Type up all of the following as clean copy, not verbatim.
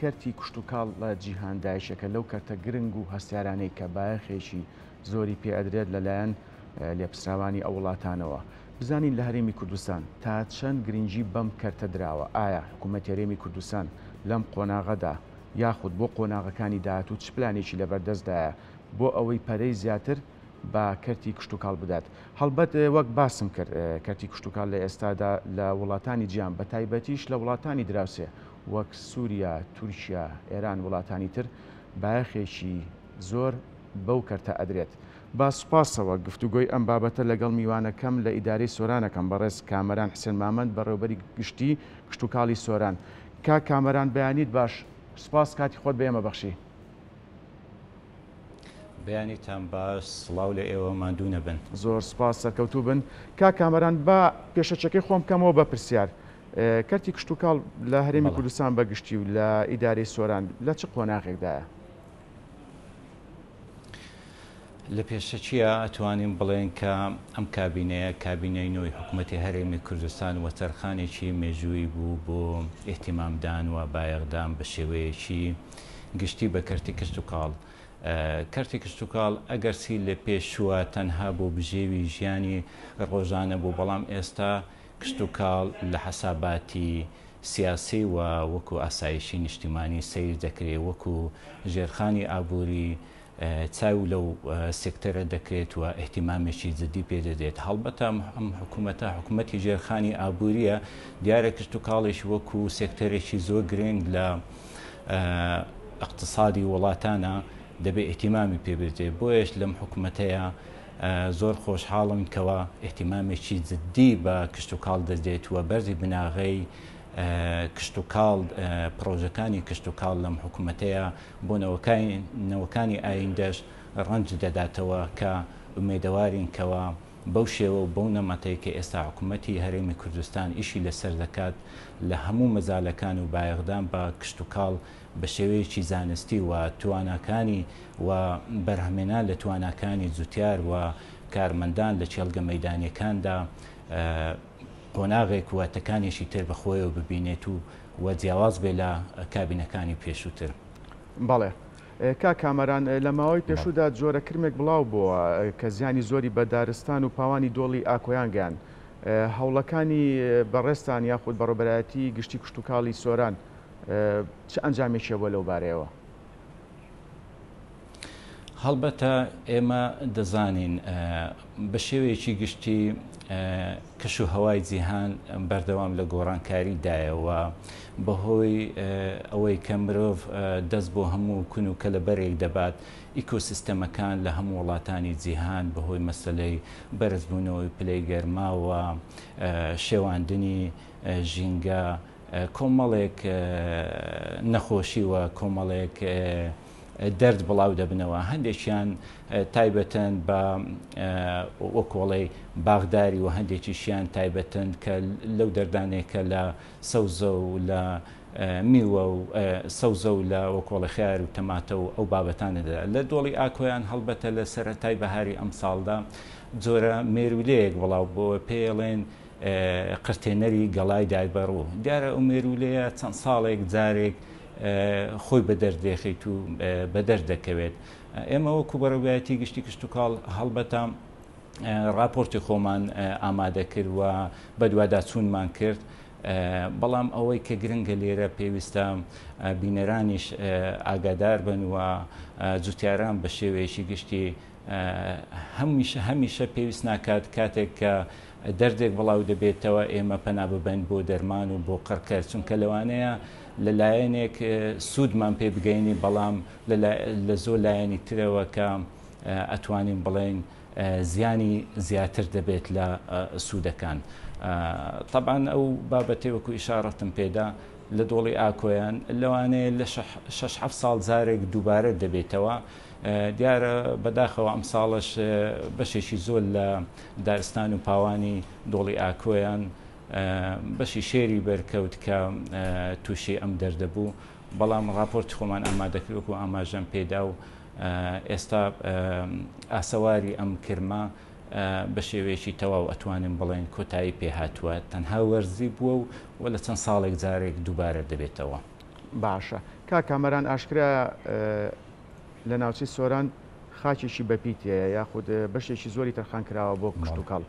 کەرتی کشتتوکاڵ لە جیهاندایشەکە لەو کەرتە گرنگ و هەستارانەی کە بایەخێکی زۆری پێئەدرێت لەلایەن لێپسراوانی ئەو وڵاتانەوە. بزانین لە هەرێمی کوردستان تا چەند گرنگی بەم کەرتە درراوە. ئایا حکوومەت هەرێمی کوردستان لەم قۆناغەدا یاخود بۆ قۆناغەکانی داهاتوو چ پلانێکی لەبەردەستدایە بۆ ئەوەی پەرەی زیاتر بە کەرتی کشتتوکاڵ بدات؟ هەڵبەت وەک باسم کرد کەرتی کشتتوکاڵ لە ئێستادا لە وڵاتانی جیان بە تایبەتیش لە وڵاتانی دراوسێ وەک سووریا، تورکیا، ئێران وڵاتانی تر بایەخێکی زۆر بەو کەرتە ئەدرێت. با سوپاسەوە گفتوگۆی ئەم بابەتە لەگەڵ میوانەکەم لە ئیدارەی سۆرانەکەم بەڕێز کامەران حسێن مامەند بەڕێوەبەری گشتی کشتتوکاڵی سۆران. کا کامەران بەیانیت باش، سوپاس کاتی خۆت بە ئێمە بەخشی. بەیانیتان باش، سڵاو لە ئێوە ماندوو نەبن. زۆر سوپاس سەرکەوتوو بن. کا کامەران با پێشەچەکەی خۆم کەمەوە بە پرسیار. کەرتی کشتتوکاڵ لە هەرێمی کوردستان بەگشتی و لە ئیدارەی سۆران لە چ قۆناغێکدایە؟ لە پێشەچیە ئەتوانین بڵێن کە ئەم کابینەیە کابینەی نوۆی حکوومەتی هەرێمی کوردستان وەتەرخانێکی مێژووی بوو بۆ ئێحتیمامدان و بایەغدان بە شێوەیەکی گشتی بە کەرتی کشتتوکاڵ. کەرتی کشتتوکاڵ ئەگەرسی لە پێشووە تەنها بۆ بژێوی ژیانی ڕۆژانە بوو، بەڵام ئێستا کشتتوکاڵ لە حەساباتی سیاسی و وەکو ئاسایشی نیشتیمانی سیر دەکرێت، وەکو ژێرخانی ئابووری چاو لەو سێکتەرە دەکرێت و ئەحتیمامێکی جدی پێدەدێت. هەڵبەتە ئەم حکوومەتە حکوومەتی ژێرخانی ئابووریە، دیارە کشتتوکاڵێک وەکو سێکتەرێکی زۆر گرنگ لە اقتصادی وڵاتانە دەبێت ئەحتیمامی پێبێتێت. بۆیش لەم حکوومەتەیە زۆر خۆشحاڵم کەوە ئەحتیمامێکی جدی بە کشتتوکاڵ دەدێت و بەرزی بناغەی کشتتوکاڵ پرۆژەکانی کشتتوکاڵ لەم حکوومەتەیە بۆ نەوەکانی ئایندەش ڕەنج دەداتەوە کە ئومێدەوارین کەوە بەو شێوە و بەو نەمەتەی کە ئێستا حکوومەتی هەرێمی کوردستان ئیشی لەسەر دەکات لە هەموو مەزالەکان و بایەغدان بە کشتتوکاڵ بە شێوەیەکی زانستی و تواناکانی و بەرهەمێنان لە تواناکانی جوتیار و کارمەندان لە چێلگە مەیدانیەکاندا قۆناغێک واتەکانێکی تر بەخۆیەوە ببینێت و جیاواز بێ لە کابینەکانی پێشووتر. بەڵێ کا کامەران لە ماوەی پێشوودا جۆرە کرمێک بڵاو بووە کە زیانی زۆری بە دارستان و پاوانی دۆڵی ئاکۆیان گیان. هەوڵەکانی بەڕێستان یاخود بەڕێبەرایەتی گشتی کشتتوکاڵی سۆران چه ئەنجامێکیە بۆ لەو بارەیەوە؟ هەڵبەتە ئێمە دەزانین بە شێوەیەکی گشتی کەش و هەوای جیهان بەردەوام لە گۆڕانکاریدایەوە بەهۆی ئەوەی کە مرۆڤ دەست بۆ هەموو کون و کە لە بەرێک دەبات ئیکۆسیستەمەکان لە هەموو وڵاتانی جیهان بەهۆی مەسلەی بەرزبوونەوەی پلەی گەرماوە شێواندنی ژینگە کۆمەڵێک نەخۆشی و کۆمەڵێک دەرد بڵاو دەبنەوە. هەندێکیان تایبەتەن بە وەکۆڵی باغداری و هەندێکیشیان تایبەتەن کە لەو دەردانێکە لە سەوزە و لە میوە و سەوزە و لە وەکۆڵی خیار و تەماتە و ئەو بابەتانەدا. لە دۆڵی ئاکۆیان هەڵبەتە لە سەرەتای بەهاری ئەم ساڵدا جۆرە مێرولەیەک بڵاو بۆ پێڵێن قرتێنەری گەڵای دایبەڕوو. دیارە ئەو مێرولەیە چەند ساڵێک جارێک خۆی بە دەردێخیت و بە دەردەکەوێت. ئێمە وەکو بەڕێوەبایەتی گشتی کشتتوکاڵ هەڵبەتە راپۆرتی خۆمان ئامادە کرد و بە دووادا چوونمان کرد، بەڵام ئەوەی کە گرنگە لێرە پێویستە بینەرانیش ئاگادار بن و جوتیاران بە شێوەیەکی گشتی هەمیشە پێویست ناکات کاتێک کە دەردێک بڵاو دەبێتەوە ئێمە پەنا ببەین بۆ دەرمان و بۆ قڕکەر، چونکە لەوانەیە لەلایەنێک سوودمان پێ بگەینی، بەڵام لە زۆر لایەنی ترەوە کە ئەتوانین بڵێن زیانی زیاتر دەبێت لە سوودەکان. طبعاً ئەو بابەتێ وەکو ئیشارەتم پێدا لە دۆڵی ئاکۆیان لەوانەیە لە 6-7 ساڵ جارێک دووبارە دەبێتەوە. دیارە بەداخەوە ئەم ساڵش بەشێکی زۆر لە دارستان و پاوانی دۆڵی ئاکۆیان بەشی شێری بەرکەوت کە تووشی ئەم دەردەبوو، بەڵام راپۆرتی خۆمان ئامادەکرد وەکو ئاماژەم پێدا و ئێستا ئاسەواری ئەم کرمە بە شێوەیەکی تەواو ئەتوانین بڵێن کۆتایی پێهاتووە، تەنها وەرزی بووە و لە چەند ساڵێک جارێک دووبارە دەبێتەوە. باشە. کامەران ئاشکرا لە ناوچەی سۆران خاچێکی بەپیتەیە یاخود بەشێکی زۆری تەرخان کراوە بۆ کشت و کاڵ.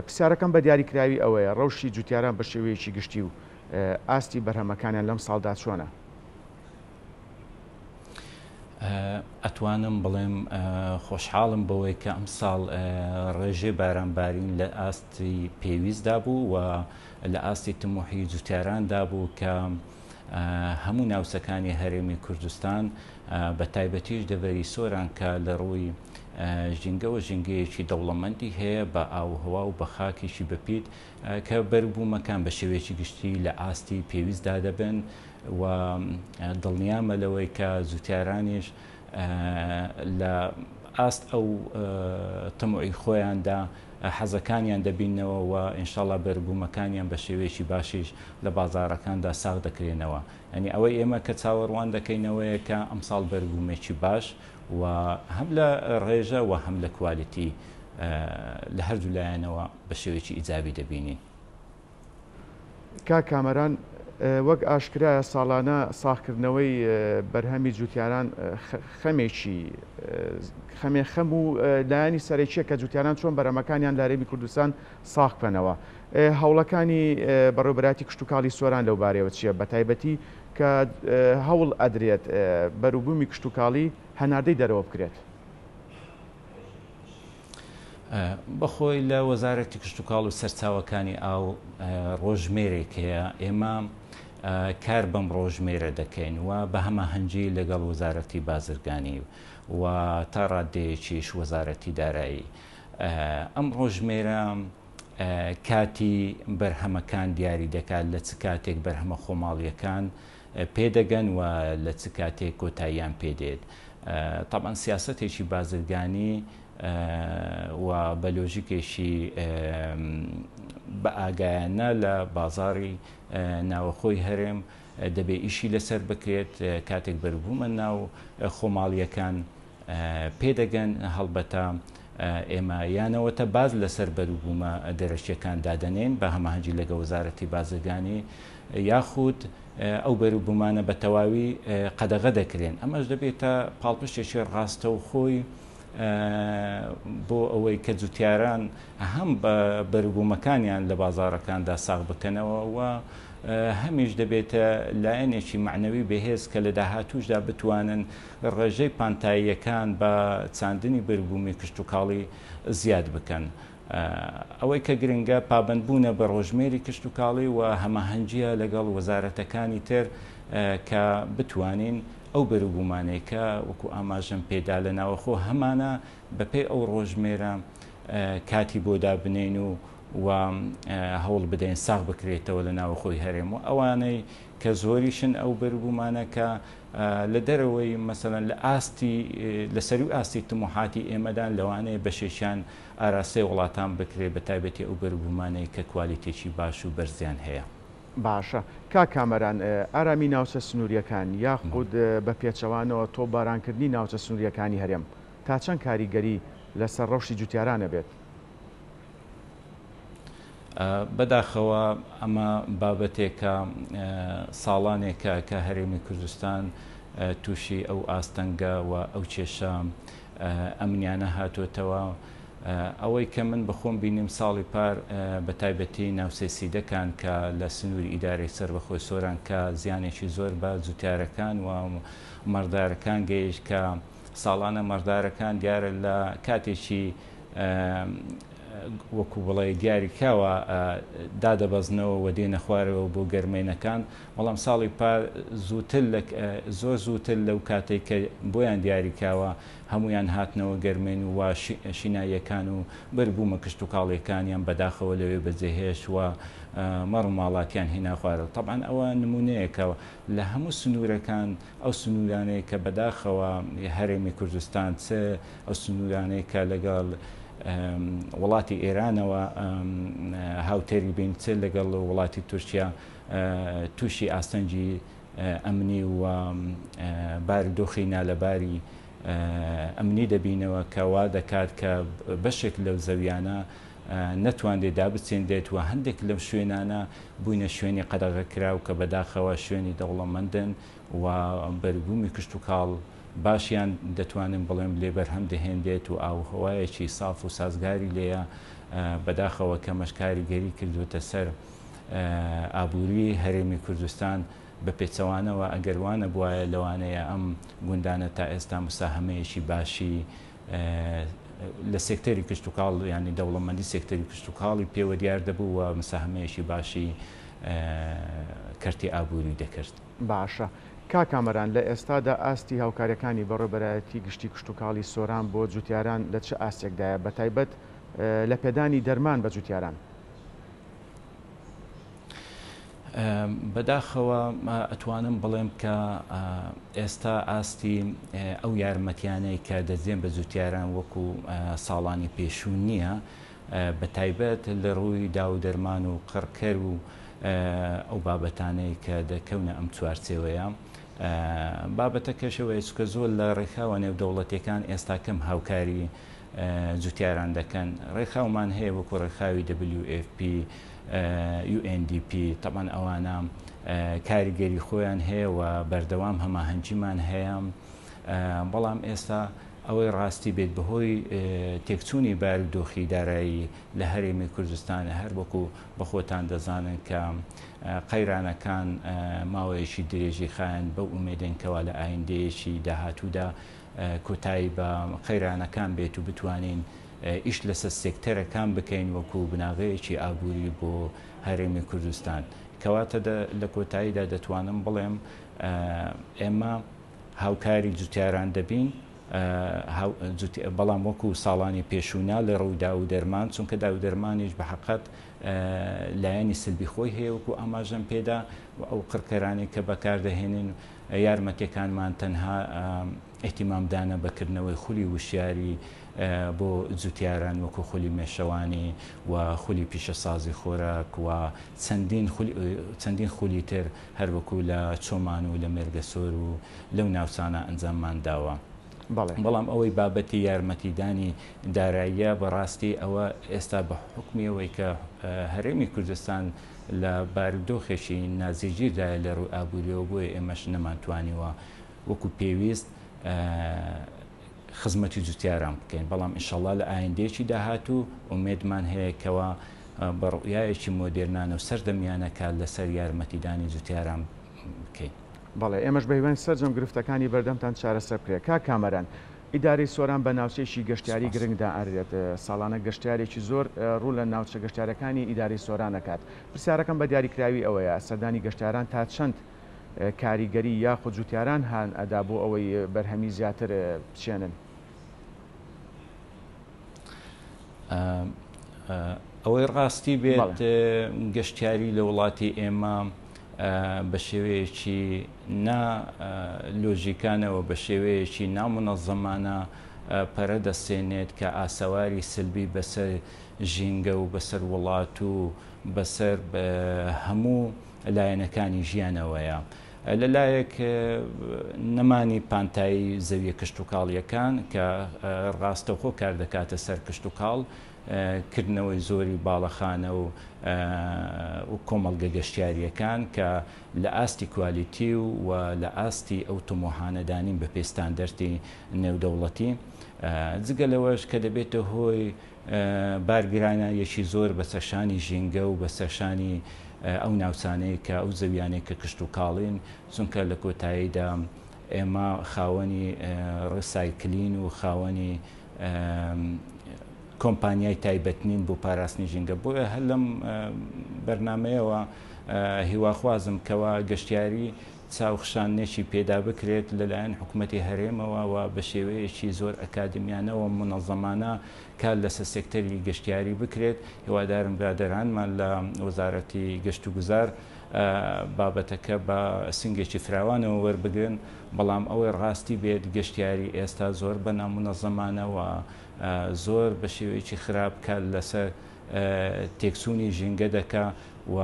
پرسیارەکەم بە دیاریکراوی ئەوەیە ڕەوشی جوتیاران بە شێوەیەکی گشتی و ئاستی بەرهەمەکانیان لەم ساڵدا چۆنە؟ ئەتوانم بڵێم خۆشحاڵم بەوەی کە ئەم ساڵ ڕێژێ بارانبارین لە ئاستی پێویستدا بوو و لە ئاستی تموحی جوتیاراندا بوو کە هەموو ناوچەکانی هەرێمی کوردستان بە تایبەتیش دەڤەری سۆران کە لە ڕووی ژینگەوە ژینگەیەکی دەوڵەمەندی هەیە بە ئاوهەوا و بە خاکێکی بەپیت کە بەربوومەکان بە شێوەیەکی گشتی لە ئاستی پێویستدا دەبن و دڵنیامە لەوەی کە زوتیارانیش لە ئاست ئەو تەموعی خۆیاندا حەزەکانیان دەبینەوە و ئینشاڵڵا بەربوومەکانیان بە شێوەیەکی باشیش لە بازارەکاندا ساغ دەکرێنەوە. ئەنی ئەوەی ئێمە کە چاوەڕوان دەکەینەوەیە کە ئەمساڵ بەربوومێکی باش و هەم لە ڕێژە و هەم لە کوالیتی لە هەردوو لایەنەوە بە شێوەیەکی ئیجابی دەبینین. کامەران وەک ئاشکرایە ساڵانە ساغکردنەوەی بەرهەمی جوتیاران خەم و لایەنی سەرەکیە کە جوتیاران چۆن بەرهەمەکانیان لە هەرێمی کوردستان ساغ بکەنەوە. هەوڵەکانی بەڕێوەبەراتی کشت و کاڵی سۆران لەو بارەیەوە چییە؟ بە تایبەتی کە هەوڵ ئەدرێت بەروبوومی کشت و کاڵی هەناردەی دەرەوە بکرێت. بەخۆی لە وەزارەتی کشت و کاڵ و سەرچاوەکانی ئاو ڕۆژمێرێک هەیە ئێمە کار بەم ڕۆژمێرە دەکەین و بە هەماهەنگی لەگەڵ وەزارەتی بازرگانی و تا ڕادەیەکیش وەزارەتی دارایی. ئەم ڕۆژمێرە کاتی بەرهەمەکان دیاری دەکات لە چ کاتێک بەرهەمە خۆماڵیەکان پێدەگەن و لە چ کاتێک کۆتاییان پێدێت. تابان سیاسەتێکی بازرگانی و بە لۆژیکێکی بە ئاگایانە لە بازاری ناوەخۆی هەرێم دەبێ ئیشی لەسەر بکرێت کاتێک بەربوومە ناو خۆماڵیەکان پێدەگەن هەڵبەتە ئێمە یانەوەتە باز لەسەر بەربوومە دەرەشیەکان دادەنێن بە هەماهەنگی لەگە وەزارەتی بازرگانی یاخود ئەو بەربوومانە بە تەواوی قەدەغە دەکرێن. ئەمەش دەبێتە پاڵپشتێکی ڕاستە و خۆی بۆ ئەوەی کە جوتیاران هەم بەربوومەکانیان لە بازارەکاندا ساغ بکەنەوە و هەمیش دەبێتە لایەنێکی معنەوی بەهێز کە لە داهاتووشدا بتوانن ڕێژەی پانتاییەکان بە چاندنی بەربوومی کشت و کاڵی زیاد بکەن. ئەوەی کە گرنگە پابندبوونە بە ڕۆژمێری کشت و کاڵی و هەماهەنگیە لەگەڵ وەزارەتەکانی تر کە بتوانین ئەو بەربوومانەی کە وەکو ئاماژەم پێدا لە ناوەخۆ هەمانە بەپێی ئەو ڕۆژمێرە کاتی بۆ دابنین و هەوڵ بدەین ساغ بکرێتەوە لە ناوەخۆی هەرێم و ئەوانەی کە زۆریشن ئەو بەربوومانە کە لە دەرەوەی مەسەڵەن لە ئاستی لە سەروی ئاستی تموحاتی ئێمەدان لەوانەیە بەشێشیان ئاراستەی وڵاتان بکرێت بە تایبەتی ئەو بەربوومانەی کە کوالیتێکی باش و بەرزیان هەیە. باشە کامەران ئارامی ناوچە سنووریەکان یاخود بە پێچەوانەوە تۆ بارانکردنی ناوچە سنووریەکانی هەرێم تا چەند کاریگەری لەسەر ڕەوشی جوتیارانە بێت؟ بەداخەوە ئەمە بابەتێکە ساڵانێکە کە هەرێمی کوردستان تووشی ئەو ئاستەنگە و ئەو کێشە ئەمنیانە هاتوۆتەوە. ئەوەی کە من بخۆم بینیم ساڵی پار بە تایبەتی ناوسێسیدەکان کە لە سنووری ئیدارەی سەربەخۆی سۆران کە زیانێکی زۆر بە جوتیارەکان و مەردارەکان گەیشت کە ساڵانە مەردارەکان دیارە لە کاتێکی وەکو بڵێ دیاریکاوە دادەبەزنەوە و دێنە خوارەوە بۆ گەرمێنەکان، بەڵام ساڵی پار زۆر زووتر لەو کاتێک کە بۆیان دیاریکاوە هەمویان هاتنەوە گەرمێن و شیناییەکان و بەربوومە کشت و کاڵیەکانیان بەداخەوە لەوێ بەجێهێش و مەڕ ماڵاتیان هێنا خوارەوە. طبعاً ئەوە نمونەیەکەوە لە هەموو سنوورەکان ئەو سنوورانەیە کە بەداخەوە هەرێمی کوردستان چ ئەو سنوورانەیە کە لەگەڵ وڵاتی ئێرانەوە هاوتێری بین چ لەگەڵ وڵاتی تورکیا تووشی ئاستەنجی ئەمنی و بارودۆخی نالەباری ئەمنی دەبینەوە کە وا دەکات کە بەشێک لەو زەویانە نەتواندێت دابچێندێت و هەندێک لەم شوێنانە بووینە شوێنی قەدەغەکراو کە بەداخەوە شوێنی دەوڵەمەندن و بەربوومی کشت و کاڵ باشیان دەتوانن بڵێم لێ بەرهەم دەهێنرێت و ئاوهەوایەکی ساف و سازگاری لێیە بەداخەوە کە مەشکاریگەری کردوتە سەر ئابووری هەرێمی کوردستان بە پێچەوانەوە ئەگەروانە بواە لەوانەیە ئەم گوندانە تا ئێستا مساهمەیەکی باشی لە سێکتەری کشت و کاڵ ینی دەوڵەمەندی سێکتەری کشت و کاڵی پێوە دیار دەبوو و مساهمەیەکی باشی کەرتی ئابووری دەکرد. باشە. کاکامەران لە ئێستادا ئاستی هاوکاریەکانی بەڕێبەرایەتی گشتی کشت و کاڵی سۆران بۆ جوتیاران لە چه ئاستێکدایە بەتایبەت لە پێدانی دەرمان بە جوتیاران؟ بەداخەوە ئەتوانم بڵێم کە ئێستا ئاستی ئەو یارمەتیانەی کە دەزێن بە جوتیاران وەکو ساڵانی پێشوو نییە، بەتایبەت لە ڕووی داو دەرمان و قڕکەر و ئەو بابەتانەی کە دەکەونە ئەم چوارچێوەیە. بابەتە کەشەوەی چکە زۆر لە ڕێکخاوە نێودەوڵەتیەکان ئێستا کەم هاوکاری جوتیاران دەکەن. ڕێکخاومان هەیە وەکو ڕێکخاوی WFP، UNDP، تەمان ئەوانە کاریگەری خۆیان هەیە و بەردەوام هەماهەنگیمان هەیە، بەڵام ئێستا ئەوەی ڕاستی بێت بەهۆی تێکچوونی بارودۆخی دارایی لە هەرێمی کوردستانە، هەر وەکو بەخۆتان دەزانن کە قەیرانەکان ماوەیەکی درێژی خایەن بەو ئومێدێنکەوە لە ئایندەیەکی داهاتوودا کۆتایی بە قەیرانەکان بێت و بتوانین ئیش لەسەر سێکتەرەکان بکەین وەکو بناغەیەکی ئابووری بۆ هەرێمی کوردستان. کەواتە لە کۆتاییدا دەتوانم بڵێم ئێمە هاوکاری جوتیاران دەبین، بەڵام وەکو ساڵانی پێشوونا لە ڕووی داو دەرمان، چونکە داو دەرمانیش بە حەقەت لایەنی سلبی خۆی هەیە وەکو ئاماژەم پێدا و ئەو قڕکەرانی کە بەکاردەهێنین یارمەتیەکانمان تەنها ئێتیمامدانە بەکردنەوەی خولی وشیاری بۆ جوتیاران وەکو خولی مێشەوانی و خولی پیشەسازی خۆراک و چەندین خولی تر هەروەکو لە چۆمان و لە مێرگەسۆر و لەو ناوچانە ئەنجاممان داوە. بەڵام ئەوەی بابەتی یارمەتیدانی داراییە بەڕاستی ئەوە ئێستا بە حکمیەوەی کە هەرێمی کوردستان لە بارودۆخێکی نازیگیردایە لە ڕووی ئابووریەوە بۆیە ئێمەش نەمانتوانیوە وەکو پێویست خزمەتی جوتیاران بکەین. بەڵام ئینشەڵڵا لە ئایندەیەکی داهاتوو ئومێدمان هەیە کەوە بە ڕوئایەکی مۆدێرنانە و سەردەمیانەکە لەسەر یارمەتیدانی جوتیاران بکەین. بەڵێ ئێمەش بەیوان سەرجەم گرفتەکانی بەردەمتان چارەسەر بکرێت. کامەران، ئیداری سۆران بە ناوچەیەکی گەشتیاری گرنگدا ئەرێت، ساڵانە گەشتیارێکی زۆر ڕوو لە ناوچە گەشتیارەکانی ئیداری سۆران دەکات. پرسیارەکەم بە دیاریکراوی ئەوەیە سەردانی گەشتیاران تا چەند کاریگەری یاخود جوتیاران هان ئەدا بۆ ئەوەی بەرهەمی زیاتر بچێنن؟ ئەوەی ڕاستی بێت گەشتیاری لە وڵاتی ئێمە بە شێوەیەکی نالۆژیکانەوە بە شێوەیەکی نامونەظەمانە پەرە دەستێنێت کە ئاسەواری سلبی بەسەر ژینگە و بەسەر وڵات و بەسەر هەموو لایەنەکانی ژیانەوەیە. لەلایەک نەمانی پانتایی زەویە کشت و کاڵیەکان کە ڕاستەوخۆ کار دەکاتە سەر کشت و کاڵ، کردنەوەی زۆری باڵەخانە و کۆمەڵگە گەشتیاریەکان کە لە ئاستی کوالیتی و لە ئاستی ئەو تۆمۆحانەدانین بە پێستاندەرتی نێودەوڵەتی، جگەلەوەش کە دەبێتە هۆی بارگرانایەکی زۆر بە سەرشانی ژینگە و بە سەرشانی ئەو ناوچانەی کە ئەو زەویانەی کە کشت و کاڵین، چونکە لە کۆتاییدا ئێمە خاوەنی ڕسایکلین و خاوەنی کۆمپانیای تایبەتنین بۆ پاراستنی ژینگە. بۆیە هەر لەم بەرنمەیەوە هیواخوازم کەوا گەشتیاری چاوخشانێکی پێدا بکرێت لەلایەن حکوومەتی هەرێمەوە و بە شێوەیەکی زۆر ئەکادمیانەوە منەظەمانە کار لەسەر سێکتەری گەشتیاری بکرێت. هیوادارم برادەرانمان لە وەزارەتی گەشت و گوزار بابەتەکە بە سنگێکی فراوانەوە وەربگرن، بەڵام ئەوەی ڕاستی بێت گەشتیاری ئێستا زۆر بە نامونەظەمانەوە زۆر بە شێوەیەکی خراپ کار لەسەر تێکچوونی ژینگە دەکا و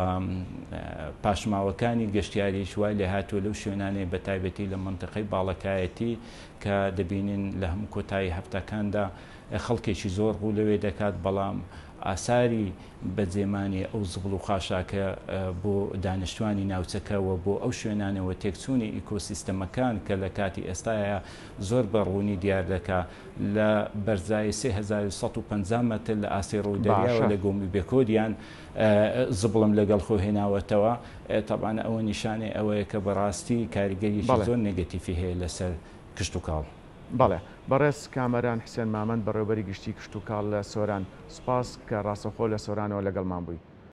پاشماوەکانی گەشتیاری شوای لێ هاتووە لەو شوێنانەی بە تایبەتی لە منتقەی باڵەکایەتی کە دەبینین لە هەموو کۆتایی هەفتەکاندا خەڵکێکی زۆر ڕوو لەوێ دەکات، بەڵام ئاساری بەجێمانی ئەو زبڵ و خاشاکە بۆ دانیشتوانی ناوچەکەەوە بۆ ئەو شوێنانەوە تێکچوونی ئیکۆسیستەمەکان کە لە کاتی ئێستاە زۆر بەڕوونی دیار دەکا لە بەرزای 3150 مەتر لە ئاسێڕۆی دەریاوە لە گۆمی بێکۆدیان زبڵم لەگەڵ خۆ هێناوەتەوە. تەبان ئەوە نیشانێ ئەوەیە کە بەڕاستی کاریگەریشی زۆر نێگەتیفی هەیە لەسەر کشت و کاڵ. بەڵێ بەڕێز کامەران حسێن مامەند بەڕێوەبەری گشتی کشت و کاڵ لە سۆران سوپاس کە ڕاستەخۆ لە سۆرانەوە لەگەڵمان بووی.